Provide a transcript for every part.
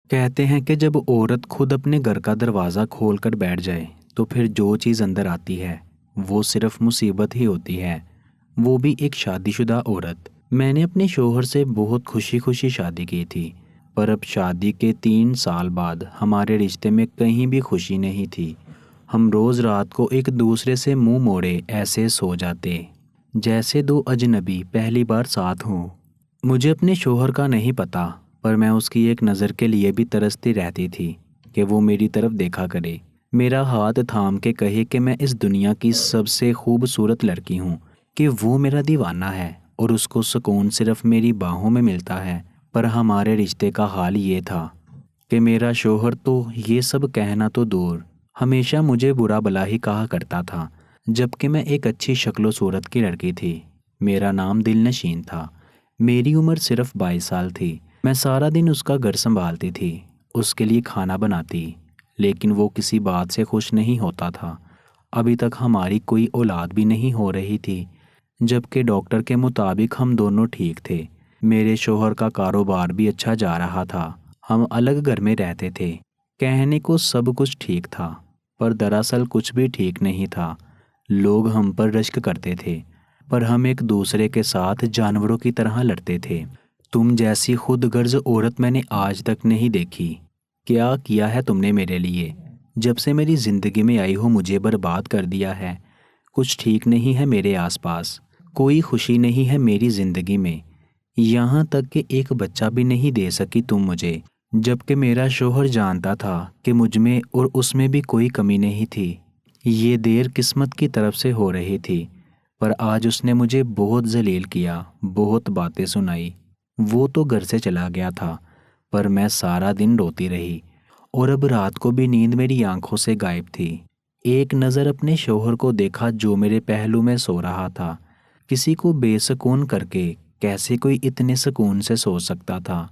کہتے ہیں کہ جب عورت خود اپنے گھر کا دروازہ کھول کر بیٹھ جائے تو پھر جو چیز اندر آتی ہے وہ صرف مصیبت ہی ہوتی ہے، وہ بھی ایک شادی شدہ عورت۔ میں نے اپنے شوہر سے بہت خوشی خوشی شادی کی تھی، پر اب شادی کے 3 سال بعد ہمارے رشتے میں کہیں بھی خوشی نہیں تھی۔ ہم روز رات کو ایک دوسرے سے منہ موڑے ایسے سو جاتے جیسے دو اجنبی پہلی بار ساتھ ہوں۔ مجھے اپنے شوہر کا نہیں پتہ، پر میں اس کی ایک نظر کے لیے بھی ترستی رہتی تھی کہ وہ میری طرف دیکھا کرے، میرا ہاتھ تھام کے کہے کہ میں اس دنیا کی سب سے خوبصورت لڑکی ہوں، کہ وہ میرا دیوانہ ہے اور اس کو سکون صرف میری باہوں میں ملتا ہے۔ پر ہمارے رشتے کا حال یہ تھا کہ میرا شوہر تو یہ سب کہنا تو دور، ہمیشہ مجھے برا بلا ہی کہا کرتا تھا، جبکہ میں ایک اچھی شکل و صورت کی لڑکی تھی۔ میرا نام دل نشین تھا، میری عمر صرف 22 سال تھی۔ میں سارا دن اس کا گھر سنبھالتی تھی، اس کے لیے کھانا بناتی، لیکن وہ کسی بات سے خوش نہیں ہوتا تھا۔ ابھی تک ہماری کوئی اولاد بھی نہیں ہو رہی تھی، جبکہ ڈاکٹر کے مطابق ہم دونوں ٹھیک تھے۔ میرے شوہر کا کاروبار بھی اچھا جا رہا تھا، ہم الگ گھر میں رہتے تھے۔ کہنے کو سب کچھ ٹھیک تھا، پر دراصل کچھ بھی ٹھیک نہیں تھا۔ لوگ ہم پر رشک کرتے تھے، پر ہم ایک دوسرے کے ساتھ جانوروں کی طرح لڑتے تھے۔ تم جیسی خود غرض عورت میں نے آج تک نہیں دیکھی۔ کیا کیا ہے تم نے میرے لیے؟ جب سے میری زندگی میں آئی ہو مجھے برباد کر دیا ہے۔ کچھ ٹھیک نہیں ہے میرے آس پاس، کوئی خوشی نہیں ہے میری زندگی میں، یہاں تک کہ ایک بچہ بھی نہیں دے سکی تم مجھے، جبکہ میرا شوہر جانتا تھا کہ مجھ میں اور اس میں بھی کوئی کمی نہیں تھی۔ یہ دیر قسمت کی طرف سے ہو رہی تھی، پر آج اس نے مجھے بہت ذلیل کیا، بہت باتیں سنائی۔ وہ تو گھر سے چلا گیا تھا، پر میں سارا دن روتی رہی، اور اب رات کو بھی نیند میری آنکھوں سے غائب تھی۔ ایک نظر اپنے شوہر کو دیکھا جو میرے پہلو میں سو رہا تھا۔ کسی کو بے سکون کر کے کیسے کوئی اتنے سکون سے سو سکتا تھا؟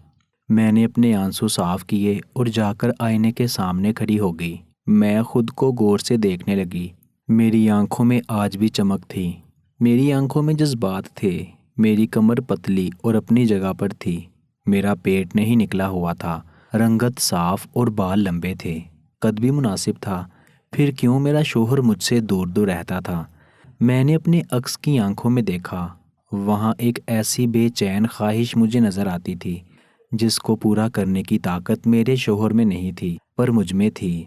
میں نے اپنے آنسو صاف کیے اور جا کر آئینے کے سامنے کھڑی ہو گئی۔ میں خود کو غور سے دیکھنے لگی۔ میری آنکھوں میں آج بھی چمک تھی، میری آنکھوں میں جذبات تھے، میری کمر پتلی اور اپنی جگہ پر تھی، میرا پیٹ نہیں نکلا ہوا تھا، رنگت صاف اور بال لمبے تھے، قد بھی مناسب تھا۔ پھر کیوں میرا شوہر مجھ سے دور دور رہتا تھا؟ میں نے اپنے عکس کی آنکھوں میں دیکھا، وہاں ایک ایسی بے چین خواہش مجھے نظر آتی تھی جس کو پورا کرنے کی طاقت میرے شوہر میں نہیں تھی، پر مجھ میں تھی۔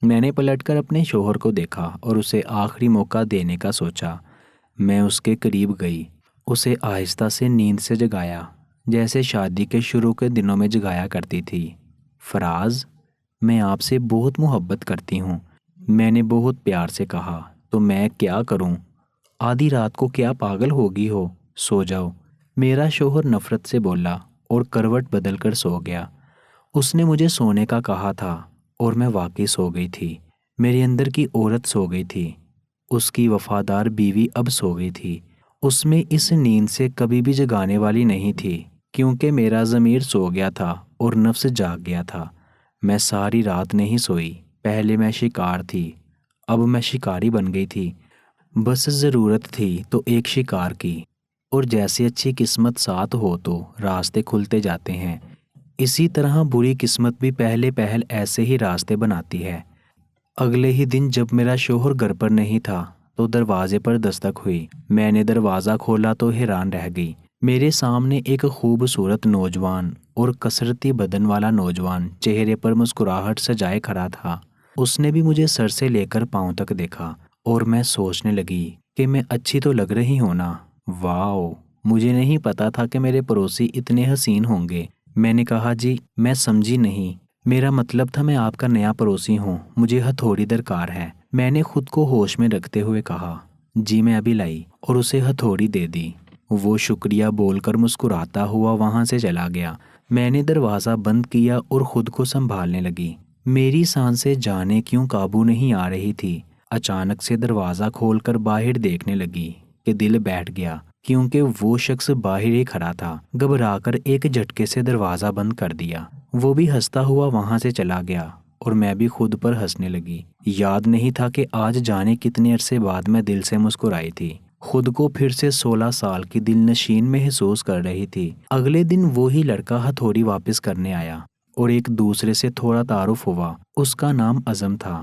میں نے پلٹ کر اپنے شوہر کو دیکھا اور اسے آخری موقع دینے کا سوچا۔ میں اس کے قریب گئی، اسے آہستہ سے نیند سے جگایا، جیسے شادی کے شروع کے دنوں میں جگایا کرتی تھی۔ فراز، میں آپ سے بہت محبت کرتی ہوں، میں نے بہت پیار سے کہا۔ تو میں کیا کروں؟ آدھی رات کو کیا پاگل ہوگی ہو؟ سو جاؤ، میرا شوہر نفرت سے بولا اور کروٹ بدل کر سو گیا۔ اس نے مجھے سونے کا کہا تھا اور میں واقعی سو گئی تھی۔ میرے اندر کی عورت سو گئی تھی، اس کی وفادار بیوی اب سو گئی تھی۔ اس میں اس نیند سے کبھی بھی جگانے والی نہیں تھی، کیونکہ میرا ضمیر سو گیا تھا اور نفس جاگ گیا تھا۔ میں ساری رات نہیں سوئی۔ پہلے میں شکار تھی، اب میں شکاری بن گئی تھی۔ بس ضرورت تھی تو ایک شکار کی، اور جیسی اچھی قسمت ساتھ ہو تو راستے کھلتے جاتے ہیں، اسی طرح بری قسمت بھی پہلے پہل ایسے ہی راستے بناتی ہے۔ اگلے ہی دن جب میرا شوہر گھر پر نہیں تھا تو دروازے پر دستک ہوئی۔ میں نے دروازہ کھولا تو حیران رہ گئی۔ میرے سامنے ایک خوبصورت نوجوان اور کثرتی بدن والا نوجوان چہرے پر مسکراہٹ سجائے کھڑا تھا۔ اس نے بھی مجھے سر سے لے کر پاؤں تک دیکھا، اور میں سوچنے لگی کہ میں اچھی تو لگ رہی ہوں نا۔ واؤ، مجھے نہیں پتا تھا کہ میرے پڑوسی اتنے حسین ہوں گے۔ میں نے کہا، جی میں سمجھی نہیں، میرا مطلب تھا میں آپ کا نیا پڑوسی ہوں، مجھے ہتھوڑی درکار ہے۔ میں نے خود کو ہوش میں رکھتے ہوئے کہا، جی میں ابھی لائی، اور اسے ہتھوڑی دے دی۔ وہ شکریہ بول کر مسکراتا ہوا وہاں سے چلا گیا۔ میں نے دروازہ بند کیا اور خود کو سنبھالنے لگی۔ میری سانسیں جانے کیوں قابو نہیں آ رہی تھی۔ اچانک سے دروازہ کھول کر باہر دیکھنے لگی کہ دل بیٹھ گیا، کیونکہ وہ شخص باہر ہی کھڑا تھا۔ گھبرا کر ایک جھٹکے سے دروازہ بند کر دیا۔ وہ بھی ہنستا ہوا وہاں سے چلا گیا، اور میں بھی خود پر ہنسنے لگی۔ یاد نہیں تھا کہ آج جانے کتنے عرصے بعد میں دل سے مسکرائی تھی۔ خود کو پھر سے 16 سال کی دل نشین محسوس کر رہی تھی۔ اگلے دن وہی لڑکا ہتھوڑی واپس کرنے آیا، اور ایک دوسرے سے تھوڑا تعارف ہوا۔ اس کا نام اعظم تھا۔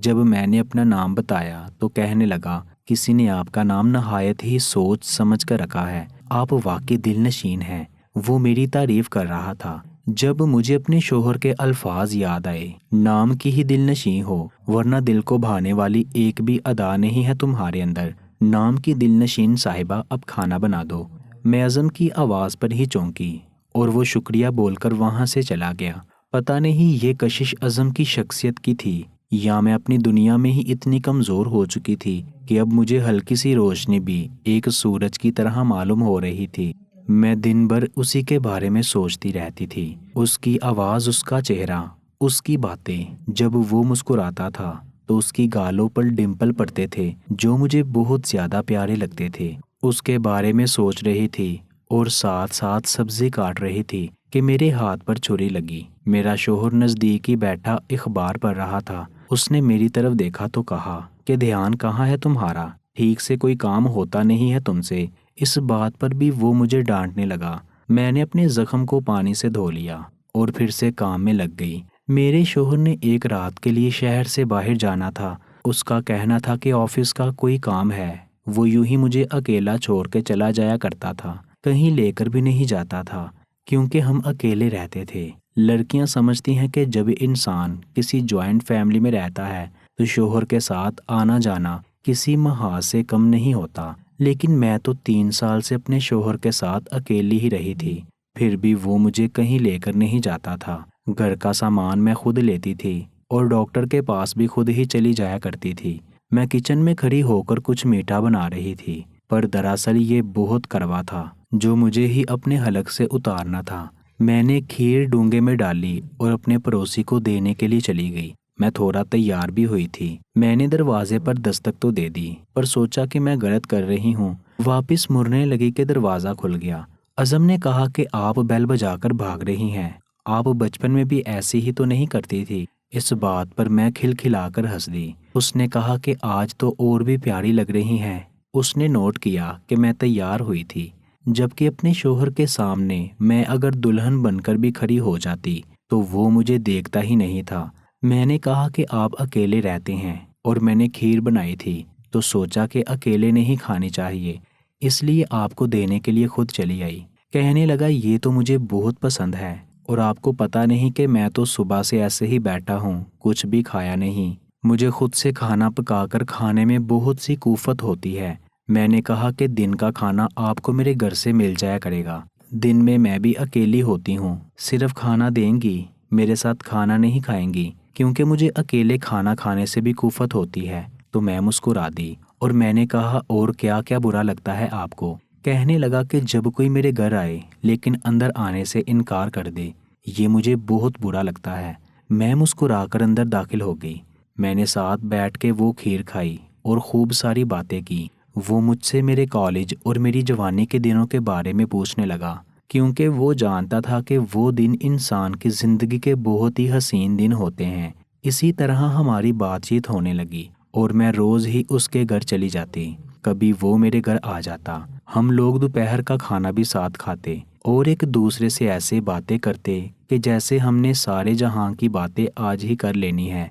جب میں نے اپنا نام بتایا تو کہنے لگا، کسی نے آپ کا نام نہایت ہی سوچ سمجھ کر رکھا ہے، آپ واقعی دل نشین ہیں۔ وہ میری تعریف کر رہا تھا۔ جب مجھے اپنے شوہر کے الفاظ یاد آئے، نام کی ہی دل نشین ہو، ورنہ دل کو بھانے والی ایک بھی ادا نہیں ہے تمہارے اندر، نام کی دل نشین صاحبہ اب کھانا بنا دو۔ میں اعظم کی آواز پر ہی چونکی اور وہ شکریہ بول کر وہاں سے چلا گیا۔ پتہ نہیں یہ کشش اعظم کی شخصیت کی تھی یا میں اپنی دنیا میں ہی اتنی کمزور ہو چکی تھی کہ اب مجھے ہلکی سی روشنی بھی ایک سورج کی طرح معلوم ہو رہی تھی۔ میں دن بھر اسی کے بارے میں سوچتی رہتی تھی، اس کی آواز، اس کا چہرہ، اس کی باتیں۔ جب وہ مسکراتا تھا تو اس کی گالوں پر ڈمپل پڑتے تھے جو مجھے بہت زیادہ پیارے لگتے تھے۔ اس کے بارے میں سوچ رہی تھی اور ساتھ ساتھ سبزی کاٹ رہی تھی کہ میرے ہاتھ پر چھری لگی۔ میرا شوہر نزدیک ہی بیٹھا اخبار پڑھ رہا تھا۔ اس نے میری طرف دیکھا تو کہا کہ دھیان کہاں ہے تمہارا، ٹھیک سے کوئی کام ہوتا نہیں ہے تم سے۔ اس بات پر بھی وہ مجھے ڈانٹنے لگا۔ میں نے اپنے زخم کو پانی سے دھو لیا اور پھر سے کام میں لگ گئی۔ میرے شوہر نے ایک رات کے لیے شہر سے باہر جانا تھا۔ اس کا کہنا تھا کہ آفس کا کوئی کام ہے۔ وہ یوں ہی مجھے اکیلا چھوڑ کے چلا جایا کرتا تھا، کہیں لے کر بھی نہیں جاتا تھا، کیونکہ ہم اکیلے رہتے تھے۔ لڑکیاں سمجھتی ہیں کہ جب انسان کسی جوائنٹ فیملی میں رہتا ہے تو شوہر کے ساتھ آنا جانا کسی محاذ سے کم نہیں ہوتا، لیکن میں تو 3 سال سے اپنے شوہر کے ساتھ اکیلی ہی رہی تھی، پھر بھی وہ مجھے کہیں لے کر نہیں جاتا تھا۔ گھر کا سامان میں خود لیتی تھی اور ڈاکٹر کے پاس بھی خود ہی چلی جایا کرتی تھی۔ میں کچن میں کھڑی ہو کر کچھ میٹھا بنا رہی تھی، پر دراصل یہ بہت کڑوا تھا جو مجھے ہی اپنے حلق سے اتارنا تھا۔ میں نے کھیر ڈونگے میں ڈالی اور اپنے پڑوسی کو دینے کے لیے چلی گئی۔ میں تھوڑا تیار بھی ہوئی تھی۔ میں نے دروازے پر دستک تو دے دی، پر سوچا کہ میں غلط کر رہی ہوں۔ واپس مڑنے لگی کہ دروازہ کھل گیا۔ اعظم نے کہا کہ آپ بیل بجا کر بھاگ رہی ہیں، آپ بچپن میں بھی ایسی ہی تو نہیں کرتی تھی۔ اس بات پر میں کھلکھلا کر ہنس دی۔ اس نے کہا کہ آج تو اور بھی پیاری لگ رہی ہیں۔ اس نے نوٹ کیا کہ میں تیار ہوئی تھی، جبکہ اپنے شوہر کے سامنے میں اگر دلہن بن کر بھی کھڑی ہو جاتی تو وہ مجھے دیکھتا ہی نہیں تھا۔ میں نے کہا کہ آپ اکیلے رہتے ہیں اور میں نے کھیر بنائی تھی تو سوچا کہ اکیلے نہیں کھانی چاہیے، اس لیے آپ کو دینے کے لیے خود چلی آئی۔ کہنے لگا یہ تو مجھے بہت پسند ہے، اور آپ کو پتہ نہیں کہ میں تو صبح سے ایسے ہی بیٹھا ہوں، کچھ بھی کھایا نہیں۔ مجھے خود سے کھانا پکا کر کھانے میں بہت سی کوفت ہوتی ہے۔ میں نے کہا کہ دن کا کھانا آپ کو میرے گھر سے مل جایا کرے گا، دن میں بھی اکیلی ہوتی ہوں، صرف کھانا دیں گی، میرے ساتھ کھانا نہیں کھائیں گی، کیونکہ مجھے اکیلے کھانا کھانے سے بھی کوفت ہوتی ہے۔ تو میں مسکرا دی اور میں نے کہا اور کیا کیا برا لگتا ہے آپ کو؟ کہنے لگا کہ جب کوئی میرے گھر آئے لیکن اندر آنے سے انکار کر دے، یہ مجھے بہت برا لگتا ہے۔ میں مسکرا کر اندر داخل ہو گئی۔ میں نے ساتھ بیٹھ کے وہ کھیر کھائی اور خوب ساری باتیں کی۔ وہ مجھ سے میرے کالج اور میری جوانی کے دنوں کے بارے میں پوچھنے لگا، کیونکہ وہ جانتا تھا کہ وہ دن انسان کی زندگی کے بہت ہی حسین دن ہوتے ہیں۔ اسی طرح ہماری بات چیت ہونے لگی اور میں روز ہی اس کے گھر چلی جاتی، کبھی وہ میرے گھر آ جاتا۔ ہم لوگ دوپہر کا کھانا بھی ساتھ کھاتے اور ایک دوسرے سے ایسے باتیں کرتے کہ جیسے ہم نے سارے جہاں کی باتیں آج ہی کر لینی ہے۔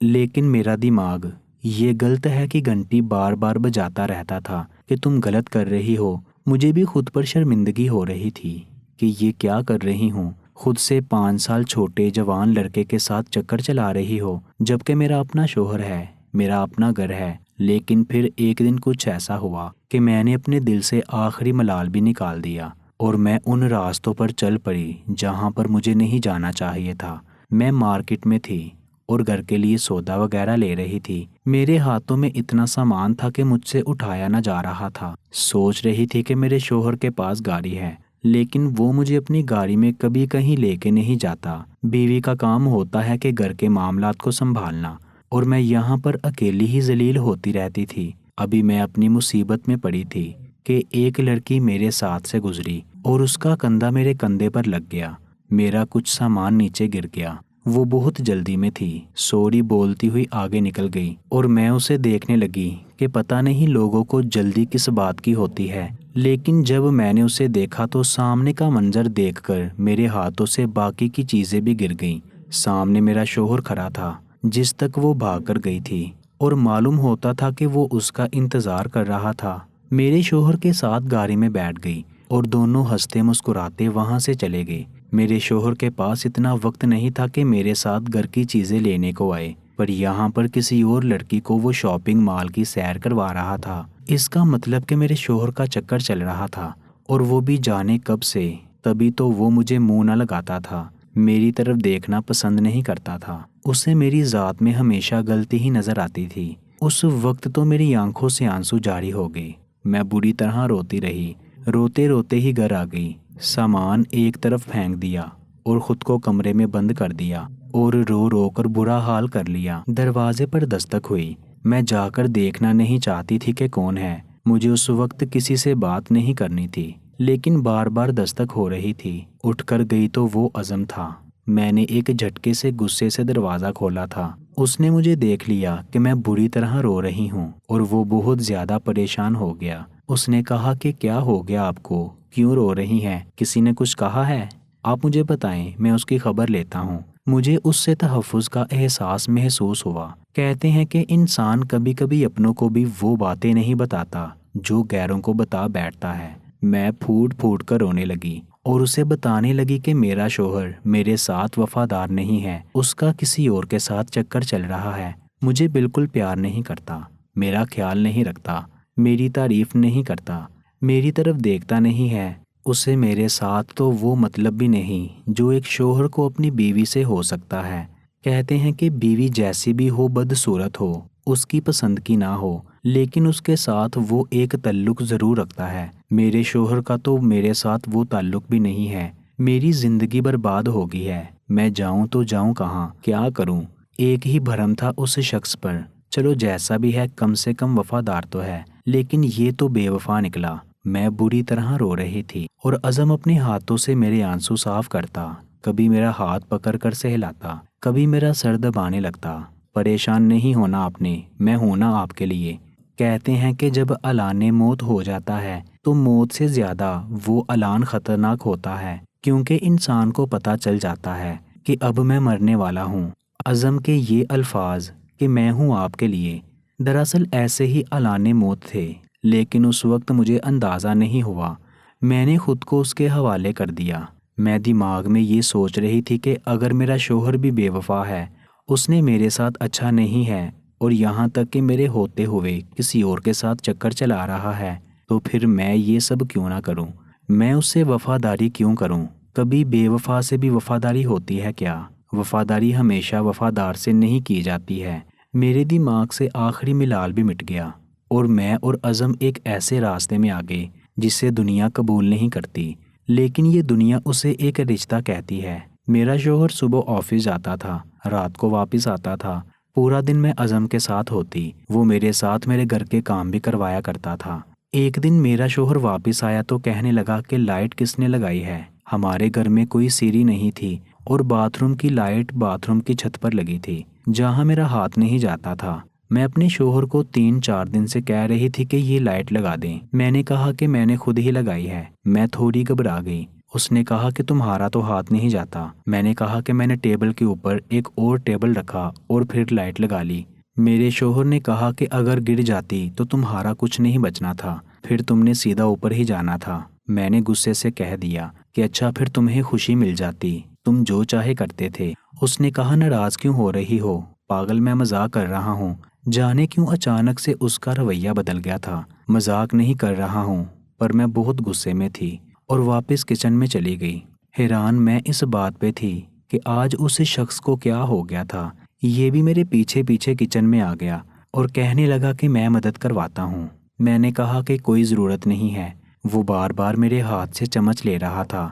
لیکن میرا دماغ یہ غلط ہے کہ گھنٹی بار بار بجاتا رہتا تھا کہ تم غلط کر رہی ہو۔ مجھے بھی خود پر شرمندگی ہو رہی تھی کہ یہ کیا کر رہی ہوں، خود سے 5 سال چھوٹے جوان لڑکے کے ساتھ چکر چلا رہی ہو، جبکہ میرا اپنا شوہر ہے، میرا اپنا گھر ہے۔ لیکن پھر ایک دن کچھ ایسا ہوا کہ میں نے اپنے دل سے آخری ملال بھی نکال دیا اور میں ان راستوں پر چل پڑی جہاں پر مجھے نہیں جانا چاہیے تھا۔ میں مارکیٹ میں تھی اور گھر کے لیے سودا وغیرہ لے رہی تھی۔ میرے ہاتھوں میں اتنا سامان تھا کہ مجھ سے اٹھایا نہ جا رہا تھا۔ سوچ رہی تھی کہ میرے شوہر کے پاس گاڑی ہے، لیکن وہ مجھے اپنی گاڑی میں کبھی کہیں لے کے نہیں جاتا۔ بیوی کا کام ہوتا ہے کہ گھر کے معاملات کو سنبھالنا، اور میں یہاں پر اکیلی ہی ذلیل ہوتی رہتی تھی۔ ابھی میں اپنی مصیبت میں پڑی تھی کہ ایک لڑکی میرے ساتھ سے گزری اور اس کا کندھا میرے کندھے پر لگ گیا۔ میرا کچھ سامان نیچے گر گیا۔ وہ بہت جلدی میں تھی، سوری بولتی ہوئی آگے نکل گئی اور میں اسے دیکھنے لگی کہ پتہ نہیں لوگوں کو جلدی کس بات کی ہوتی ہے۔ لیکن جب میں نے اسے دیکھا تو سامنے کا منظر دیکھ کر میرے ہاتھوں سے باقی کی چیزیں بھی گر گئیں۔ سامنے میرا شوہر کھڑا تھا جس تک وہ بھاگ کر گئی تھی، اور معلوم ہوتا تھا کہ وہ اس کا انتظار کر رہا تھا۔ میرے شوہر کے ساتھ گاڑی میں بیٹھ گئی اور دونوں ہنستے مسکراتے وہاں سے چلے گئے۔ میرے شوہر کے پاس اتنا وقت نہیں تھا کہ میرے ساتھ گھر کی چیزیں لینے کو آئے، پر یہاں پر کسی اور لڑکی کو وہ شاپنگ مال کی سیر کروا رہا تھا۔ اس کا مطلب کہ میرے شوہر کا چکر چل رہا تھا، اور وہ بھی جانے کب سے۔ تبھی تو وہ مجھے منہ نہ لگاتا تھا، میری طرف دیکھنا پسند نہیں کرتا تھا۔ اسے میری ذات میں ہمیشہ غلطی ہی نظر آتی تھی۔ اس وقت تو میری آنکھوں سے آنسو جاری ہو گئے۔ میں بری طرح روتی رہی، روتے روتے ہی گھر آ گئی، سامان ایک طرف پھینک دیا اور خود کو کمرے میں بند کر دیا اور رو رو کر برا حال کر لیا۔ دروازے پر دستک ہوئی۔ میں جا کر دیکھنا نہیں چاہتی تھی کہ کون ہے، مجھے اس وقت کسی سے بات نہیں کرنی تھی، لیکن بار بار دستک ہو رہی تھی۔ اٹھ کر گئی تو وہ عظم تھا۔ میں نے ایک جھٹکے سے غصے سے دروازہ کھولا تھا۔ اس نے مجھے دیکھ لیا کہ میں بری طرح رو رہی ہوں، اور وہ بہت زیادہ پریشان ہو گیا۔ اس نے کہا کہ کیا ہو گیا آپ کو، کیوں رو رہی ہیں، کسی نے کچھ کہا ہے؟ آپ مجھے بتائیں، میں اس کی خبر لیتا ہوں۔ مجھے اس سے تحفظ کا احساس محسوس ہوا۔ کہتے ہیں کہ انسان کبھی کبھی اپنوں کو بھی وہ باتیں نہیں بتاتا جو غیروں کو بتا بیٹھتا ہے۔ میں پھوٹ پھوٹ کر رونے لگی اور اسے بتانے لگی کہ میرا شوہر میرے ساتھ وفادار نہیں ہے، اس کا کسی اور کے ساتھ چکر چل رہا ہے، مجھے بالکل پیار نہیں کرتا، میرا خیال نہیں رکھتا، میری تعریف نہیں کرتا، میری طرف دیکھتا نہیں ہے۔ اسے میرے ساتھ تو وہ مطلب بھی نہیں جو ایک شوہر کو اپنی بیوی سے ہو سکتا ہے۔ کہتے ہیں کہ بیوی جیسی بھی ہو، بدصورت ہو، اس کی پسند کی نہ ہو، لیکن اس کے ساتھ وہ ایک تعلق ضرور رکھتا ہے۔ میرے شوہر کا تو میرے ساتھ وہ تعلق بھی نہیں ہے۔ میری زندگی برباد ہو گئی ہے۔ میں جاؤں تو جاؤں کہاں، کیا کروں؟ ایک ہی بھرم تھا اس شخص پر، چلو جیسا بھی ہے کم سے کم وفادار تو ہے، لیکن یہ تو بے وفا نکلا۔ میں بری طرح رو رہی تھی اور عزم اپنے ہاتھوں سے میرے آنسو صاف کرتا، کبھی میرا ہاتھ پکڑ کر سہلاتا، کبھی میرا سر دبانے لگتا۔ پریشان نہیں ہونا آپ نے، میں ہوں نا آپ کے لیے۔ کہتے ہیں کہ جب اعلان موت ہو جاتا ہے تو موت سے زیادہ وہ اعلان خطرناک ہوتا ہے، کیونکہ انسان کو پتہ چل جاتا ہے کہ اب میں مرنے والا ہوں۔ عزم کے یہ الفاظ کہ میں ہوں آپ کے لیے، دراصل ایسے ہی اعلان موت تھے، لیکن اس وقت مجھے اندازہ نہیں ہوا۔ میں نے خود کو اس کے حوالے کر دیا۔ میں دماغ میں یہ سوچ رہی تھی کہ اگر میرا شوہر بھی بے وفا ہے، اس نے میرے ساتھ اچھا نہیں ہے، اور یہاں تک کہ میرے ہوتے ہوئے کسی اور کے ساتھ چکر چلا رہا ہے، تو پھر میں یہ سب کیوں نہ کروں؟ میں اس سے وفاداری کیوں کروں؟ کبھی بے وفا سے بھی وفاداری ہوتی ہے کیا؟ وفاداری ہمیشہ وفادار سے نہیں کی جاتی ہے۔ میرے دماغ سے آخری ملال بھی مٹ گیا، اور میں اور عزم ایک ایسے راستے میں آ گئے جسے دنیا قبول نہیں کرتی، لیکن یہ دنیا اسے ایک رشتہ کہتی ہے۔ میرا شوہر صبح آفس جاتا تھا، رات کو واپس آتا تھا، پورا دن میں عزم کے ساتھ ہوتی، وہ میرے ساتھ میرے گھر کے کام بھی کروایا کرتا تھا۔ ایک دن میرا شوہر واپس آیا تو کہنے لگا کہ لائٹ کس نے لگائی ہے؟ ہمارے گھر میں کوئی سیڑھی نہیں تھی، اور باتھ روم کی لائٹ باتھ روم کی چھت پر لگی تھی، جہاں میرا ہاتھ نہیں جاتا تھا۔ میں اپنے شوہر کو 3-4 دن سے کہہ رہی تھی کہ یہ لائٹ لگا دیں۔ میں نے کہا کہ میں نے خود ہی لگائی ہے۔ میں تھوڑی گھبرا گئی۔ اس نے کہا کہ تمہارا تو ہاتھ نہیں جاتا۔ میں نے کہا کہ میں نے ٹیبل کے اوپر ایک اور ٹیبل رکھا اور پھر لائٹ لگا لی۔ میرے شوہر نے کہا کہ اگر گر جاتی تو تمہارا کچھ نہیں بچنا تھا، پھر تم نے سیدھا اوپر ہی جانا تھا۔ میں نے غصے سے کہہ دیا کہ اچھا پھر تمہیں خوشی مل جاتی، تم جو چاہے کرتے تھے۔ اس نے کہا ناراض کیوں ہو رہی ہو؟ پاگل، میں مذاق کر رہا ہوں۔ جانے کیوں اچانک سے اس کا رویہ بدل گیا تھا۔ مذاق نہیں کر رہا ہوں، پر میں بہت غصے میں تھی اور واپس کچن میں چلی گئی۔ حیران میں اس بات پہ تھی کہ آج اس شخص کو کیا ہو گیا تھا۔ یہ بھی میرے پیچھے پیچھے کچن میں آ گیا اور کہنے لگا کہ میں مدد کرواتا ہوں۔ میں نے کہا کہ کوئی ضرورت نہیں ہے۔ وہ بار بار میرے ہاتھ سے چمچ لے رہا تھا،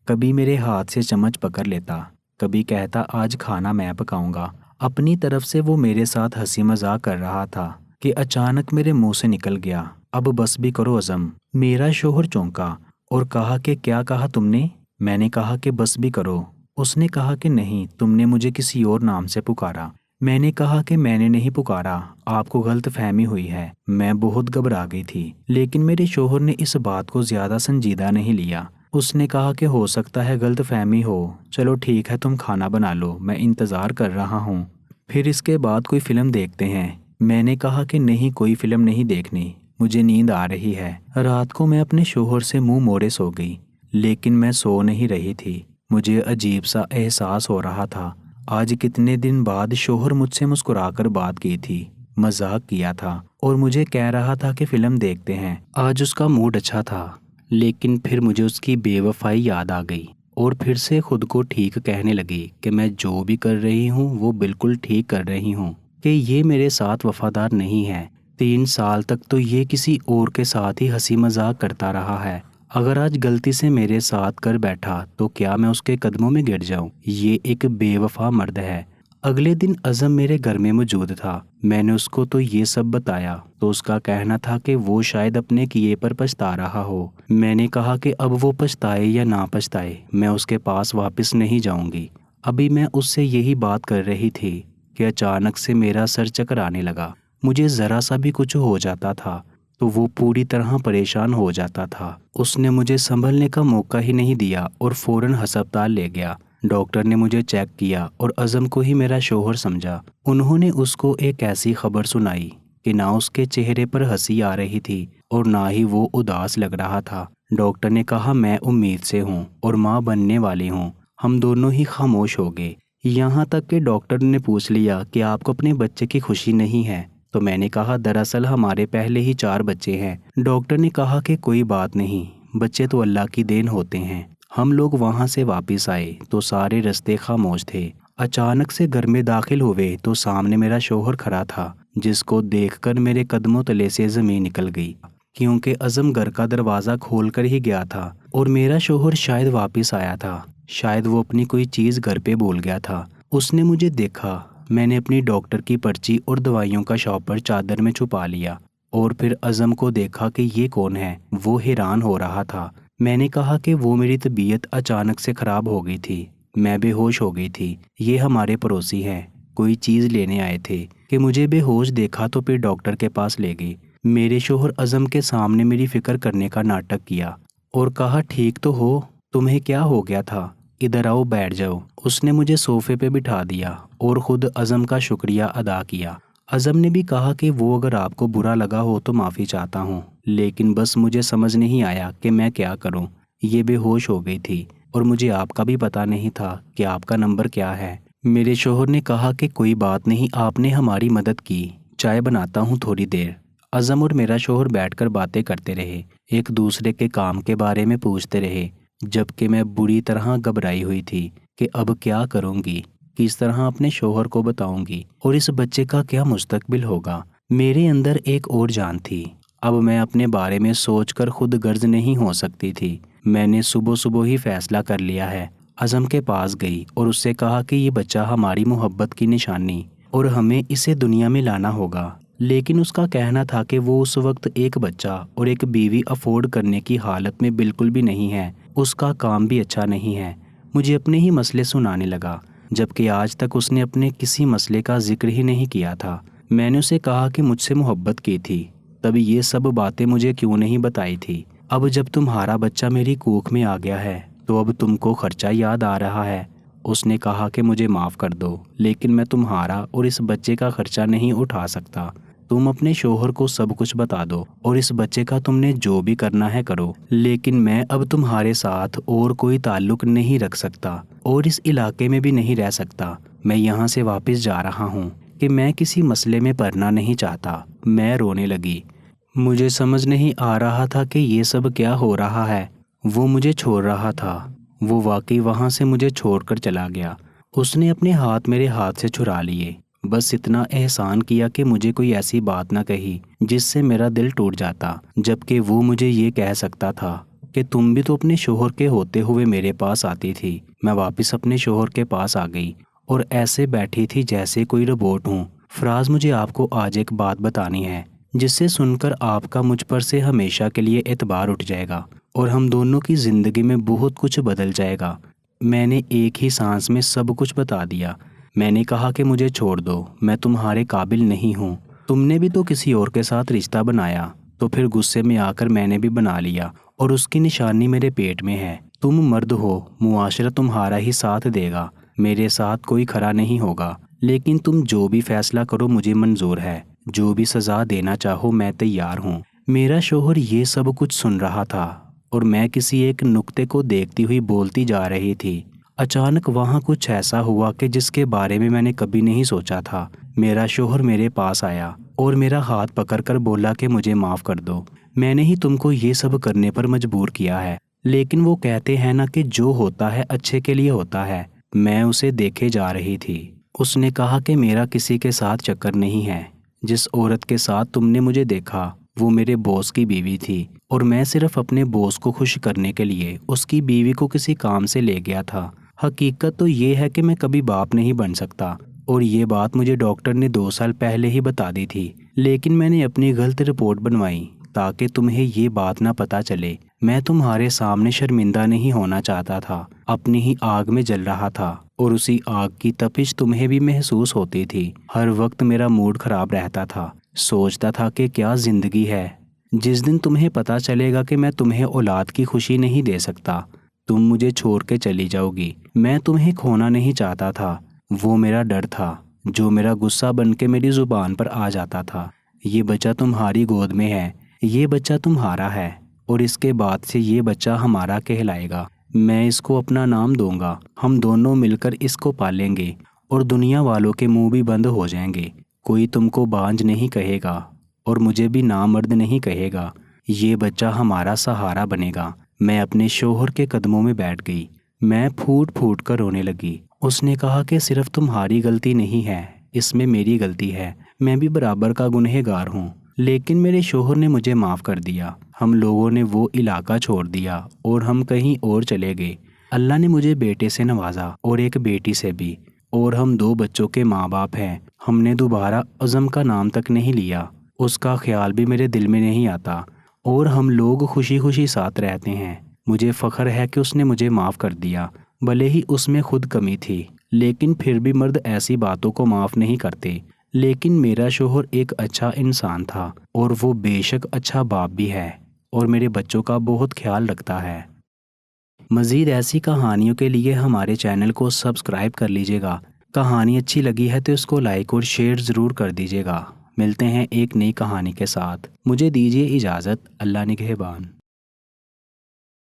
کبھی میرے ہاتھ سے چمچ پکڑ لیتا، کبھی کہتا آج کھانا میں پکاؤں گا۔ اپنی طرف سے وہ میرے ساتھ ہنسی مذاق کر رہا تھا کہ اچانک میرے منہ سے نکل گیا، اب بس بھی کرو عزم۔ میرا شوہر چونکا اور کہا کہ کیا کہا تم نے؟ میں نے کہا کہ بس بھی کرو۔ اس نے کہا کہ نہیں، تم نے مجھے کسی اور نام سے پکارا۔ میں نے کہا کہ میں نے نہیں پکارا، آپ کو غلط فہمی ہوئی ہے۔ میں بہت گھبرا گئی تھی، لیکن میرے شوہر نے اس بات کو زیادہ سنجیدہ نہیں لیا۔ اس نے کہا کہ ہو سکتا ہے غلط فہمی ہو، چلو ٹھیک ہے، تم کھانا بنا لو، میں انتظار کر رہا ہوں، پھر اس کے بعد کوئی فلم دیکھتے ہیں۔ میں نے کہا کہ نہیں، کوئی فلم نہیں دیکھنی، مجھے نیند آ رہی ہے۔ رات کو میں اپنے شوہر سے منہ موڑے سو گئی، لیکن میں سو نہیں رہی تھی۔ مجھے عجیب سا احساس ہو رہا تھا۔ آج کتنے دن بعد شوہر مجھ سے مسکرا کر بات کی تھی، مذاق کیا تھا اور مجھے کہہ رہا تھا کہ فلم دیکھتے ہیں۔ آج اس کا موڈ اچھا تھا، لیکن پھر مجھے اس کی بے وفائی یاد آ گئی اور پھر سے خود کو ٹھیک کہنے لگی کہ میں جو بھی کر رہی ہوں وہ بالکل ٹھیک کر رہی ہوں، کہ یہ میرے ساتھ وفادار نہیں ہے۔ 3 سال تک تو یہ کسی اور کے ساتھ ہی ہنسی مذاق کرتا رہا ہے۔ اگر آج غلطی سے میرے ساتھ کر بیٹھا تو کیا میں اس کے قدموں میں گر جاؤں؟ یہ ایک بے وفا مرد ہے۔ اگلے دن عظم میرے گھر میں موجود تھا۔ میں نے اس کو تو یہ سب بتایا تو اس کا کہنا تھا کہ وہ شاید اپنے کیے پر پچھتا رہا ہو۔ میں نے کہا کہ اب وہ پچھتائے یا نہ پچھتائے، میں اس کے پاس واپس نہیں جاؤں گی۔ ابھی میں اس سے یہی بات کر رہی تھی کہ اچانک سے میرا سر چکرانے لگا۔ مجھے ذرا سا بھی کچھ ہو جاتا تھا تو وہ پوری طرح پریشان ہو جاتا تھا۔ اس نے مجھے سنبھلنے کا موقع ہی نہیں دیا اور فوراً ہسپتال لے گیا۔ ڈاکٹر نے مجھے چیک کیا اور عظم کو ہی میرا شوہر سمجھا۔ انہوں نے اس کو ایک ایسی خبر سنائی کہ نہ اس کے چہرے پر ہنسی آ رہی تھی اور نہ ہی وہ اداس لگ رہا تھا۔ ڈاکٹر نے کہا میں امید سے ہوں اور ماں بننے والی ہوں۔ ہم دونوں ہی خاموش ہو گئے، یہاں تک کہ ڈاکٹر نے پوچھ لیا کہ آپ کو اپنے بچے کی خوشی نہیں ہے؟ تو میں نے کہا دراصل ہمارے پہلے ہی 4 بچے ہیں۔ ڈاکٹر نے کہا کہ کوئی بات نہیں، بچے تو اللہ کی دین ہوتے ہیں۔ ہم لوگ وہاں سے واپس آئے تو سارے رستے خاموش تھے۔ اچانک سے گھر میں داخل ہوئے تو سامنے میرا شوہر کھڑا تھا، جس کو دیکھ کر میرے قدموں تلے سے زمین نکل گئی، کیونکہ عظم گھر کا دروازہ کھول کر ہی گیا تھا اور میرا شوہر شاید واپس آیا تھا۔ شاید وہ اپنی کوئی چیز گھر پہ بھول گیا تھا۔ اس نے مجھے دیکھا، میں نے اپنی ڈاکٹر کی پرچی اور دوائیوں کا شاپر چادر میں چھپا لیا اور پھر عظم کو دیکھا کہ یہ کون ہے۔ وہ حیران ہو رہا تھا۔ میں نے کہا کہ وہ میری طبیعت اچانک سے خراب ہو گئی تھی، میں بے ہوش ہو گئی تھی۔ یہ ہمارے پڑوسی ہیں، کوئی چیز لینے آئے تھے کہ مجھے بے ہوش دیکھا تو پھر ڈاکٹر کے پاس لے گئی۔ میرے شوہر عظم کے سامنے میری فکر کرنے کا ناٹک کیا اور کہا ٹھیک تو ہو، تمہیں کیا ہو گیا تھا؟ ادھر آؤ، بیٹھ جاؤ۔ اس نے مجھے صوفے پہ بٹھا دیا اور خود عظم کا شکریہ ادا کیا۔ عظم نے بھی کہا کہ وہ اگر آپ کو برا لگا ہو تو معافی چاہتا ہوں، لیکن بس مجھے سمجھ نہیں آیا کہ میں کیا کروں۔ یہ بے ہوش ہو گئی تھی اور مجھے آپ کا بھی پتہ نہیں تھا کہ آپ کا نمبر کیا ہے۔ میرے شوہر نے کہا کہ کوئی بات نہیں، آپ نے ہماری مدد کی، چائے بناتا ہوں تھوڑی دیر۔ عظم اور میرا شوہر بیٹھ کر باتیں کرتے رہے، ایک دوسرے کے کام کے بارے میں پوچھتے رہے، جبکہ میں بری طرح گھبرائی ہوئی تھی کہ اب کیا کروں گی، کس طرح اپنے شوہر کو بتاؤں گی اور اس بچے کا کیا مستقبل ہوگا۔ میرے اندر ایک اور جان تھی۔ اب میں اپنے بارے میں سوچ کر خود غرض نہیں ہو سکتی تھی۔ میں نے صبح صبح ہی فیصلہ کر لیا ہے۔ عظم کے پاس گئی اور اس سے کہا کہ یہ بچہ ہماری محبت کی نشانی اور ہمیں اسے دنیا میں لانا ہوگا، لیکن اس کا کہنا تھا کہ وہ اس وقت ایک بچہ اور ایک بیوی افورڈ کرنے کی حالت میں بالکل بھی نہیں ہے، اس کا کام بھی اچھا نہیں ہے۔ مجھے اپنے ہی مسئلے سنانے لگا، جبکہ آج تک اس نے اپنے کسی مسئلے کا ذکر ہی نہیں کیا تھا۔ میں نے اسے کہا کہ مجھ سے محبت کی تھی، تب یہ سب باتیں مجھے کیوں نہیں بتائی تھی؟ اب جب تمہارا بچہ میری کوکھ میں آ گیا ہے تو اب تم کو خرچہ یاد آ رہا ہے۔ اس نے کہا کہ مجھے معاف کر دو، لیکن میں تمہارا اور اس بچے کا خرچہ نہیں اٹھا سکتا۔ تم اپنے شوہر کو سب کچھ بتا دو اور اس بچے کا تم نے جو بھی کرنا ہے کرو، لیکن میں اب تمہارے ساتھ اور کوئی تعلق نہیں رکھ سکتا اور اس علاقے میں بھی نہیں رہ سکتا۔ میں یہاں سے واپس جا رہا ہوں کہ میں کسی مسئلے میں پڑنا نہیں چاہتا۔ میں رونے لگی۔ مجھے سمجھ نہیں آ رہا تھا کہ یہ سب کیا ہو رہا ہے۔ وہ مجھے چھوڑ رہا تھا، وہ واقعی وہاں سے مجھے چھوڑ کر چلا گیا۔ اس نے اپنے ہاتھ میرے ہاتھ سے چھڑا لیے، بس اتنا احسان کیا کہ مجھے کوئی ایسی بات نہ کہی جس سے میرا دل ٹوٹ جاتا، جبکہ وہ مجھے یہ کہہ سکتا تھا کہ تم بھی تو اپنے شوہر کے ہوتے ہوئے میرے پاس آتی تھی۔ میں واپس اپنے شوہر کے پاس آ گئی اور ایسے بیٹھی تھی جیسے کوئی روبوٹ ہوں۔ فراز، مجھے آپ کو آج ایک بات بتانی ہے جس سے سن کر آپ کا مجھ پر سے ہمیشہ کے لیے اعتبار اٹھ جائے گا اور ہم دونوں کی زندگی میں بہت کچھ بدل جائے گا۔ میں نے ایک ہی سانس میں سب کچھ بتا دیا۔ میں نے کہا کہ مجھے چھوڑ دو، میں تمہارے قابل نہیں ہوں، تم نے بھی تو کسی اور کے ساتھ رشتہ بنایا۔ تو پھر غصے میں آ کر میں نے بھی بنا لیا، اور اس کی نشانی میرے پیٹ میں ہے۔ تم مرد ہو، معاشرہ تمہارا ہی ساتھ دے گا، میرے ساتھ کوئی کھڑا نہیں ہوگا، لیکن تم جو بھی فیصلہ کرو مجھے منظور ہے، جو بھی سزا دینا چاہو میں تیار ہوں۔ میرا شوہر یہ سب کچھ سن رہا تھا، اور میں کسی ایک نقطے کو دیکھتی ہوئی بولتی جا رہی تھی۔ اچانک وہاں کچھ ایسا ہوا کہ جس کے بارے میں نے کبھی نہیں سوچا تھا۔ میرا شوہر میرے پاس آیا اور میرا ہاتھ پکڑ کر بولا کہ مجھے معاف کر دو، میں نے ہی تم کو یہ سب کرنے پر مجبور کیا ہے، لیکن وہ کہتے ہیں نا کہ جو ہوتا ہے اچھے کے لیے ہوتا ہے۔ میں اسے دیکھے جا رہی تھی۔ اس نے کہا کہ میرا کسی کے ساتھ چکر نہیں ہے، جس عورت کے ساتھ تم نے مجھے دیکھا وہ میرے باس کی بیوی تھی، اور میں صرف اپنے باس کو خوش کرنے کے لیے اس کی بیوی کو کسی کام سے لے گیا تھا۔ حقیقت تو یہ ہے کہ میں کبھی باپ نہیں بن سکتا، اور یہ بات مجھے ڈاکٹر نے 2 سال پہلے ہی بتا دی تھی، لیکن میں نے اپنی غلط رپورٹ بنوائی تاکہ تمہیں یہ بات نہ پتہ چلے۔ میں تمہارے سامنے شرمندہ نہیں ہونا چاہتا تھا، اپنی ہی آگ میں جل رہا تھا، اور اسی آگ کی تپش تمہیں بھی محسوس ہوتی تھی۔ ہر وقت میرا موڈ خراب رہتا تھا، سوچتا تھا کہ کیا زندگی ہے۔ جس دن تمہیں پتہ چلے گا کہ میں تمہیں اولاد کی خوشی نہیں دے سکتا، تم مجھے چھوڑ کے چلی جاؤ گی۔ میں تمہیں کھونا نہیں چاہتا تھا، وہ میرا ڈر تھا جو میرا غصہ بن کے میری زبان پر آ جاتا تھا۔ یہ بچہ تمہاری گود میں ہے، یہ بچہ تمہارا ہے، اور اس کے بعد سے یہ بچہ ہمارا کہلائے گا۔ میں اس کو اپنا نام دوں گا، ہم دونوں مل کر اس کو پالیں گے، اور دنیا والوں کے منہ بھی بند ہو جائیں گے۔ کوئی تم کو بانجھ نہیں کہے گا، اور مجھے بھی نامرد نہیں کہے گا۔ یہ بچہ ہمارا سہارا بنے گا۔ میں اپنے شوہر کے قدموں میں بیٹھ گئی۔ میں پھوٹ پھوٹ کر رونے لگی۔ اس نے کہا کہ صرف تمہاری غلطی نہیں ہے، اس میں میری غلطی ہے، میں بھی برابر کا گنہگار ہوں، لیکن میرے شوہر نے مجھے معاف کر دیا۔ ہم لوگوں نے وہ علاقہ چھوڑ دیا اور ہم کہیں اور چلے گئے۔ اللہ نے مجھے بیٹے سے نوازا اور ایک بیٹی سے بھی، اور ہم 2 بچوں کے ماں باپ ہیں۔ ہم نے دوبارہ عظم کا نام تک نہیں لیا، اس کا خیال بھی میرے دل میں نہیں آتا، اور ہم لوگ خوشی خوشی ساتھ رہتے ہیں۔ مجھے فخر ہے کہ اس نے مجھے معاف کر دیا، بھلے ہی اس میں خود کمی تھی، لیکن پھر بھی مرد ایسی باتوں کو معاف نہیں کرتے۔ لیکن میرا شوہر ایک اچھا انسان تھا، اور وہ بے شک اچھا باپ بھی ہے، اور میرے بچوں کا بہت خیال رکھتا ہے۔ مزید ایسی کہانیوں کے لیے ہمارے چینل کو سبسکرائب کر لیجیے گا۔ کہانی اچھی لگی ہے تو اس کو لائک اور شیئر ضرور کر دیجیے گا۔ ملتے ہیں ایک نئی کہانی کے ساتھ۔ مجھے دیجیے اجازت۔ اللہ نگہبان۔